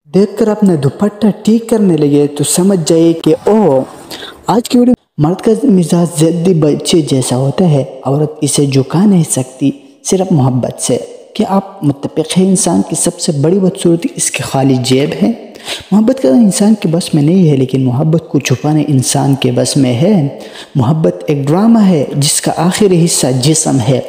देख कर अपना दुपट्टा ठीक करने लगे तो समझ जाइए कि ओह, आज की वीडियो मर्द का मिजाज ज़िद्दी बच्चे जैसा होता है, औरत इसे झुका नहीं सकती सिर्फ मोहब्बत से। क्या आप मुत्तफ़िक़ हैं इंसान की सबसे बड़ी बदसूरती इसकी खाली जेब है? मोहब्बत करना इंसान के बस में नहीं है, लेकिन मोहब्बत को छुपाना इंसान के बस में है। मोहब्बत एक ड्रामा है जिसका आखिरी हिस्सा जिस्म है।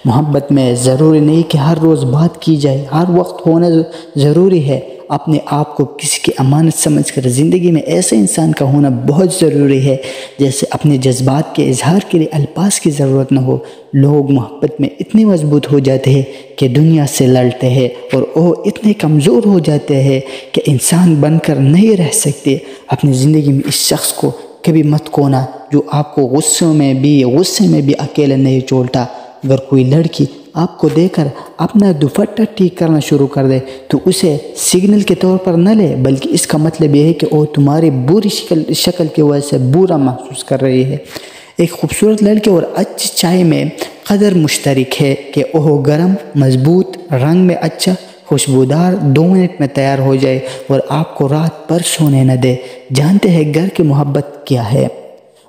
मोहब्बत में ज़रूरी नहीं कि हर रोज़ बात की जाए, हर वक्त होना ज़रूरी है। अपने आप को किसी की अमानत समझकर ज़िंदगी में ऐसे इंसान का होना बहुत ज़रूरी है जैसे अपने जज्बात के इजहार के लिए अल्फाज की ज़रूरत न हो। लोग मोहब्बत में इतने मजबूत हो जाते हैं कि दुनिया से लड़ते हैं, और वो इतने कमज़ोर हो जाते हैं कि इंसान बनकर नहीं रह सकते। अपनी ज़िंदगी में इस शख्स को कभी मत खोना जो आपको गुस्से में भी अकेले नहीं छोड़ता। अगर कोई लड़की आपको देकर अपना दुपट्टा ठीक करना शुरू कर दे तो उसे सिग्नल के तौर पर न ले, बल्कि इसका मतलब यह है कि वो तुम्हारी बुरी शक्ल की वजह से बुरा महसूस कर रही है। एक खूबसूरत लड़के और अच्छी चाय में कदर मुश्तरक है कि वह गरम, मजबूत, रंग में अच्छा, खुशबूदार 2 मिनट में तैयार हो जाए और आपको रात भर सोने न दे। जानते हैं घर की मोहब्बत क्या है?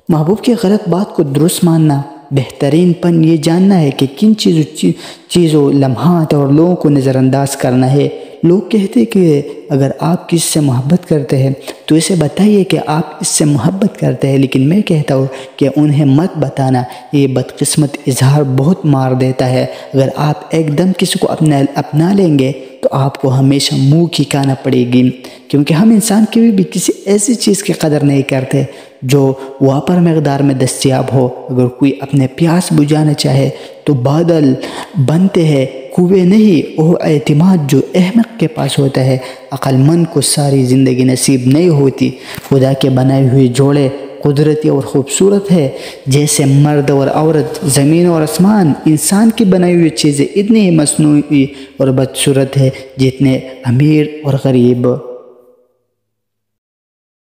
महबूब की गलत बात को दुरुस्त मानना। बेहतरीन पन ये जानना है कि किन चीज़ों, लम्हात और लोगों को नज़रअंदाज करना है। लोग कहते हैं कि अगर आप किसी से मोहब्बत करते हैं तो इसे बताइए कि आप इससे मोहब्बत करते हैं, लेकिन मैं कहता हूँ कि उन्हें मत बताना। ये बदकिस्मत इजहार बहुत मार देता है। अगर आप एकदम किसी को अपना लेंगे तो आपको हमेशा मुंह खिकाना पड़ेगी, क्योंकि हम इंसान कभी भी किसी ऐसी चीज़ की कदर नहीं करते जो वापर मकदार में दस्तयाब हो। अगर कोई अपने प्यास बुझाना चाहे तो बादल बनते हैं, कुएं नहीं। वो एतमाद जो अहमक के पास होता है, अक्लमंद को सारी ज़िंदगी नसीब नहीं होती। खुदा के बनाए हुए जोड़े कुदरती और ख़ूबसूरत है, जैसे मर्द और औरत, ज़मीन और आसमान। इंसान की बनाई हुई चीज़ें इतनी ही मसनूई और बदसूरत है जितने अमीर और गरीब।